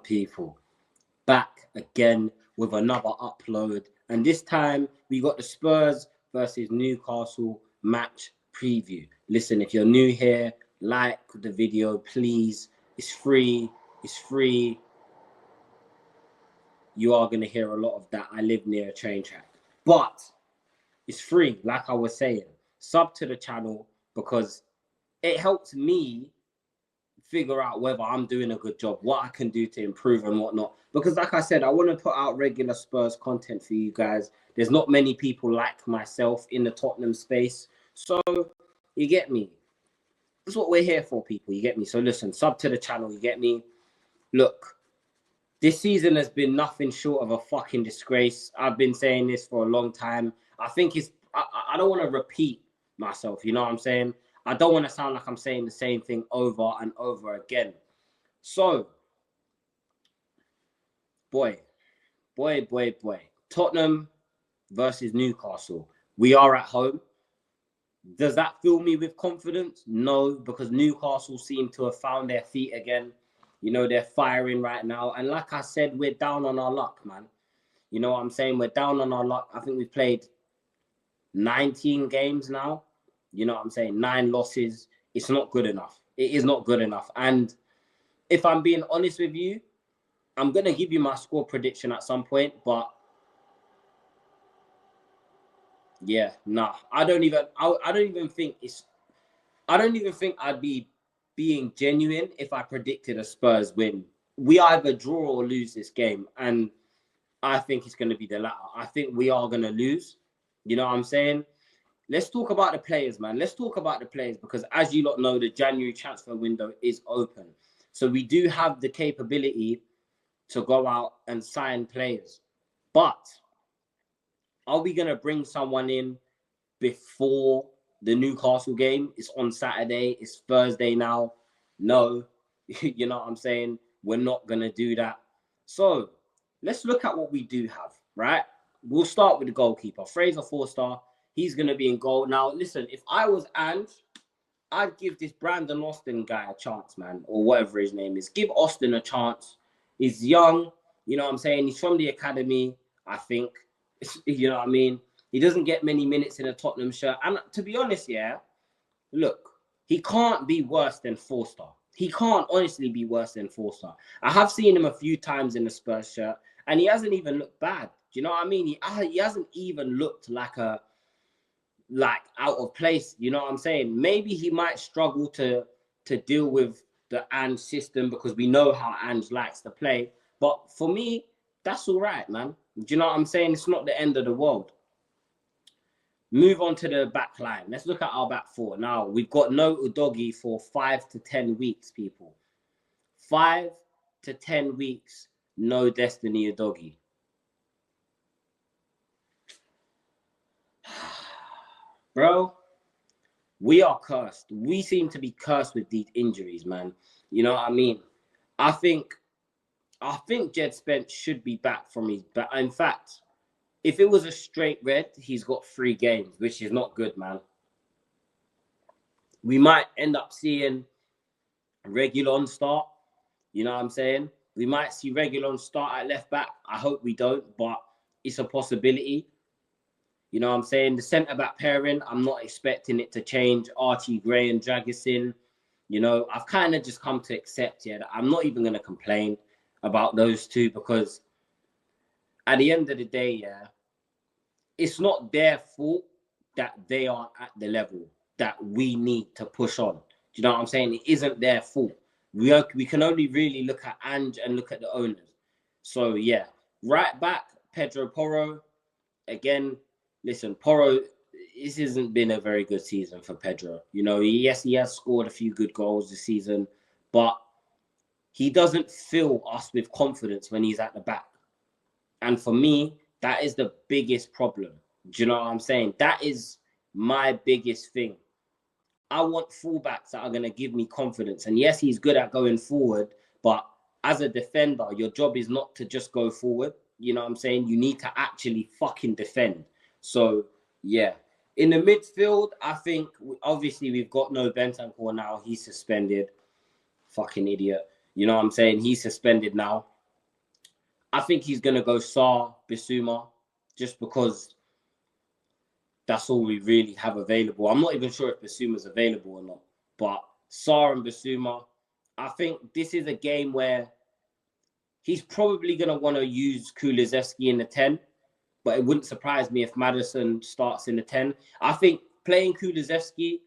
people, back again with another upload, and this time we got the Spurs versus Newcastle match preview. Listen, if you're new here, like the video, please. It's free. It's free. You are going to hear a lot of that. I live near a train track, but it's free. Like I was saying, sub to the channel because it helps me figure out whether I'm doing a good job, what I can do to improve and whatnot. Because like I said, I want to put out regular Spurs content for you guys. There's not many people like myself in the Tottenham space. So you get me. That's what we're here for, people. You get me? So listen, sub to the channel. You get me? Look, this season has been nothing short of a fucking disgrace. I've been saying this for a long time. I think it's... I don't want to repeat myself. You know what I'm saying? I don't want to sound like I'm saying the same thing over and over again. So, boy. Tottenham versus Newcastle. We are at home. Does that fill me with confidence? No, because Newcastle seem to have found their feet again. You know, they're firing right now. And like I said, we're down on our luck, man. You know what I'm saying? We're down on our luck. I think we've played 19 games now. You know what I'm saying? 9 losses. It's not good enough. It is not good enough. And if I'm being honest with you, I'm going to give you my score prediction at some point. But yeah, nah. I don't even think I'd be being genuine if I predicted a Spurs win. We either draw or lose this game. And I think it's going to be the latter. I think we are going to lose. You know what I'm saying? Let's talk about the players, man. Let's talk about the players because as you lot know, the January transfer window is open. So we do have the capability to go out and sign players. But are we going to bring someone in before the Newcastle game? It's on Saturday. It's Thursday now. No. You know what I'm saying? We're not going to do that. So let's look at what we do have, right? We'll start with the goalkeeper. Fraser Forster. He's going to be in goal. Now, listen, if I was Ange, I'd give this Brandon Austin guy a chance, man, or whatever his name is. Give Austin a chance. He's young. You know what I'm saying? He's from the academy, I think. You know what I mean? He doesn't get many minutes in a Tottenham shirt. And to be honest, yeah, look, he can't be worse than Forster. He can't honestly be worse than Forster. I have seen him a few times in the Spurs shirt, and he hasn't even looked bad. Do you know what I mean? He hasn't even looked like out of place. You know what I'm saying? Maybe he might struggle to deal with the Ange system because we know how Ange likes to play. But for me, that's all right, man. Do you know what I'm saying? It's not the end of the world. Move on to the back line. Let's look at our back four. Now, we've got no Udogie for 5 to 10 weeks, people. 5 to 10 weeks, no Destiny Udogie. Bro, we are cursed. We seem to be cursed with these injuries, man. You know what I mean? I think Jed Spence should be back from his back. In fact, if it was a straight red, he's got 3 games, which is not good, man. We might end up seeing Reguilon start. You know what I'm saying? We might see Reguilon start at left back. I hope we don't, but it's a possibility. You know what I'm saying? The centre-back pairing, I'm not expecting it to change. Archie Gray and Dragusin. You know, I've kind of just come to accept, yeah, that I'm not even going to complain about those two because at the end of the day, yeah, it's not their fault that they are at the level that we need to push on. Do you know what I'm saying? It isn't their fault. We can only really look at Ange and look at the owners. So, yeah. Right back, Pedro Porro. Again, listen, Porro, this hasn't been a very good season for Pedro. You know, yes, he has scored a few good goals this season, but he doesn't fill us with confidence when he's at the back. And for me, that is the biggest problem. Do you know what I'm saying? That is my biggest thing. I want fullbacks that are going to give me confidence. And yes, he's good at going forward, but as a defender, your job is not to just go forward. You know what I'm saying? You need to actually fucking defend. So, yeah. In the midfield, I think, obviously, we've got no Bentancur now. He's suspended. Fucking idiot. You know what I'm saying? He's suspended now. I think he's going to go Sarr, Bissouma, just because that's all we really have available. I'm not even sure if Bissouma's available or not. But Sarr and Bissouma, I think this is a game where he's probably going to want to use Kulusevski in the 10. But it wouldn't surprise me if Maddison starts in the 10. I think playing Kulusevski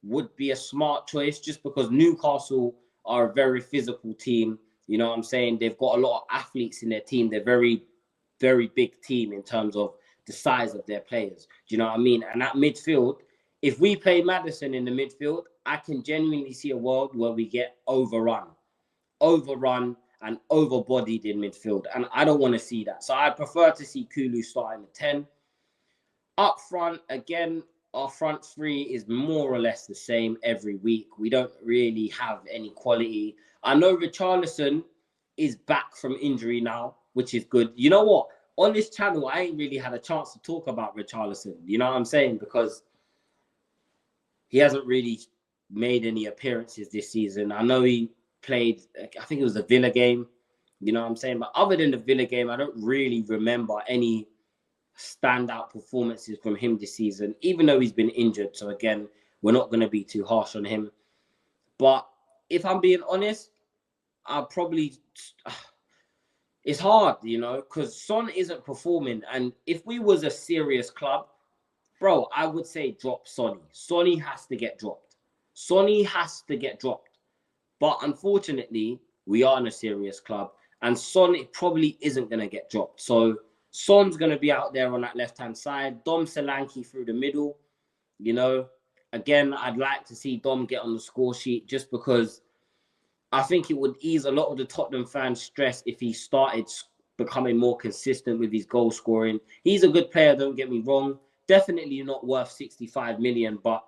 would be a smart choice just because Newcastle are a very physical team. You know what I'm saying? They've got a lot of athletes in their team. They're very, very big team in terms of the size of their players. Do you know what I mean? And at midfield, if we play Maddison in the midfield, I can genuinely see a world where we get overrun and overbodied in midfield. And I don't want to see that. So I prefer to see Kulu starting at 10. Up front, again, our front three is more or less the same every week. We don't really have any quality. I know Richarlison is back from injury now, which is good. You know what? On this channel, I ain't really had a chance to talk about Richarlison. You know what I'm saying? Because he hasn't really made any appearances this season. I know he played, I think it was a Villa game, you know what I'm saying? But other than the Villa game, I don't really remember any standout performances from him this season, even though he's been injured. So again, we're not going to be too harsh on him. But if I'm being honest, I'll probably, it's hard, you know, because Son isn't performing. And if we was a serious club, bro, I would say drop Sonny. Sonny has to get dropped. Sonny has to get dropped. But unfortunately, we are in a serious club. And Son, it probably isn't going to get dropped. So Son's going to be out there on that left-hand side. Dom Solanke through the middle. You know, again, I'd like to see Dom get on the score sheet just because I think it would ease a lot of the Tottenham fans' stress if he started becoming more consistent with his goal scoring. He's a good player, don't get me wrong. Definitely not worth 65 million, but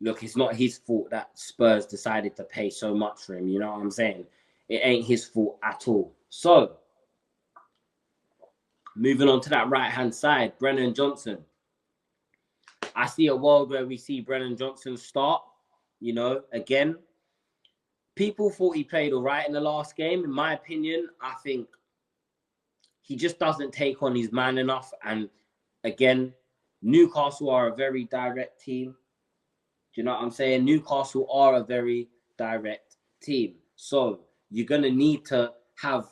look, it's not his fault that Spurs decided to pay so much for him. You know what I'm saying? It ain't his fault at all. So, moving on to that right-hand side, Brennan Johnson. I see a world where we see Brennan Johnson start. You know, again, people thought he played all right in the last game. In my opinion, I think he just doesn't take on his man enough. And again, Newcastle are a very direct team. Do you know what I'm saying? Newcastle are a very direct team. So you're going to need to have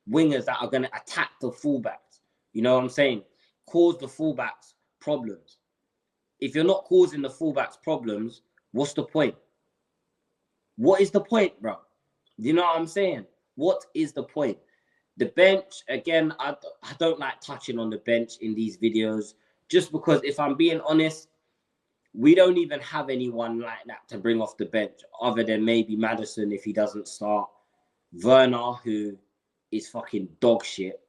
wingers that are going to attack the fullbacks. You know what I'm saying? Cause the fullbacks problems. If you're not causing the fullbacks problems, what's the point? What is the point, bro? You know what I'm saying? What is the point? The bench, again, I don't like touching on the bench in these videos just because if I'm being honest, we don't even have anyone like that to bring off the bench other than maybe Maddison if he doesn't start. Werner, who is fucking dog shit.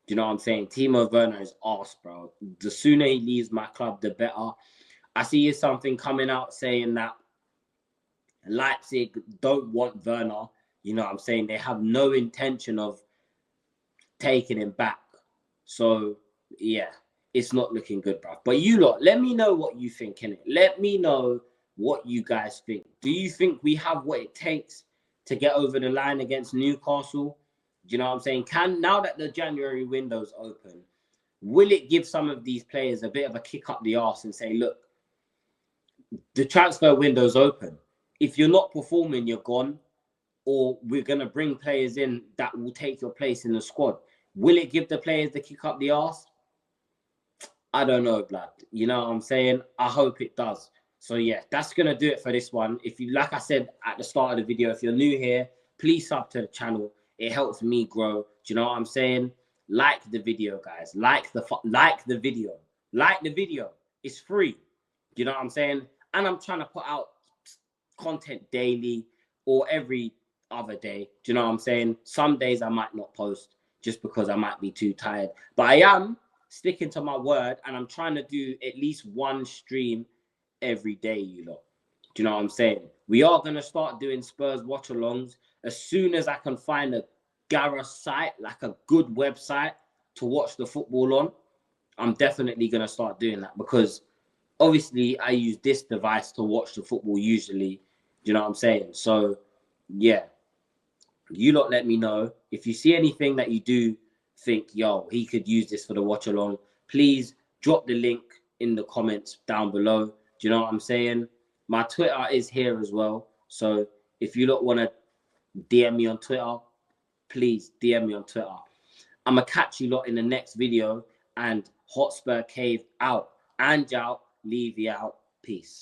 Do you know what I'm saying? Timo Werner is arse, bro. The sooner he leaves my club, the better. I see something coming out saying that Leipzig don't want Werner. You know what I'm saying? They have no intention of taking him back. So, yeah, it's not looking good, bro. But you lot, let me know what you think, innit? Let me know what you guys think. Do you think we have what it takes to get over the line against Newcastle? Do you know what I'm saying? Now that the January window's open, will it give some of these players a bit of a kick up the arse and say, look, the transfer window's open. If you're not performing, you're gone. Or we're going to bring players in that will take your place in the squad. Will it give the players the kick up the arse? I don't know, blood. You know what I'm saying? I hope it does. So, yeah, that's going to do it for this one. If you, like I said at the start of the video, if you're new here, please sub to the channel. It helps me grow. Do you know what I'm saying? Like the video, guys. Like the video. Like the video. It's free. Do you know what I'm saying? And I'm trying to put out content daily or every other day. Do you know what I'm saying? Some days I might not post just because I might be too tired. But I am sticking to my word and I'm trying to do at least one stream every day, you lot. Do you know what I'm saying? We are going to start doing Spurs watch-alongs as soon as I can find a Gareth site, like a good website to watch the football on. I'm definitely going to start doing that because obviously I use this device to watch the football usually. Do you know what I'm saying? So, yeah. You lot let me know. If you see anything that you do think, yo, he could use this for the watch along, please drop the link in the comments down below. Do you know what I'm saying? My Twitter is here as well. So if you lot want to DM me on Twitter, please DM me on Twitter. I'm going to catch you lot in the next video. And Hotspur Cave out. And out. Levy out. Peace.